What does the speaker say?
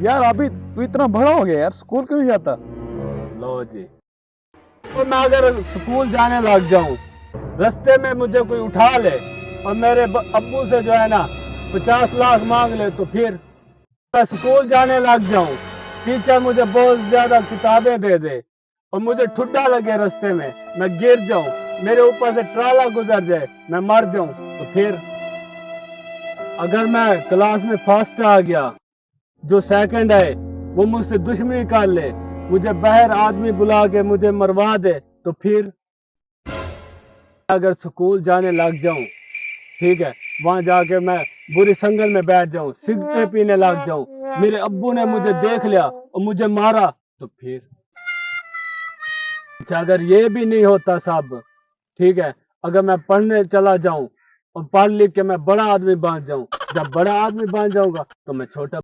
यार अभी तू इतना बड़ा हो गया यार, स्कूल क्यों नहीं जाता? लो जी, तो मैं अगर स्कूल जाने लग जाऊं, रास्ते में मुझे कोई उठा ले और मेरे अब्बू से जो है ना 50 लाख मांग ले, तो फिर मैं स्कूल जाने लग जाऊं, टीचर मुझे बहुत ज्यादा किताबें दे दे और मुझे ठुड्डा लगे रास्ते में, मैं गिर जाऊं, मेरे ऊपर से ट्राला गुजर जाए, मैं मर जाऊं, तो फिर अगर मैं क्लास में फर्स्ट आ गया, जो सेकंड है वो मुझसे दुश्मनी कर ले, मुझे बाहर आदमी बुला के मुझे मरवा दे, तो फिर अगर स्कूल जाने लग जाऊं, ठीक है, वहां जाके मैं बुरी संगत में बैठ जाऊं, सिगरेट पीने लग जाऊं, मेरे अब्बू ने मुझे देख लिया और मुझे मारा, तो फिर अच्छा, अगर ये भी नहीं होता साहब, ठीक है, अगर मैं पढ़ने चला जाऊं और पढ़ लिख के मैं बड़ा आदमी बन जाऊं, जब बड़ा आदमी बन जाऊंगा तो मैं छोटा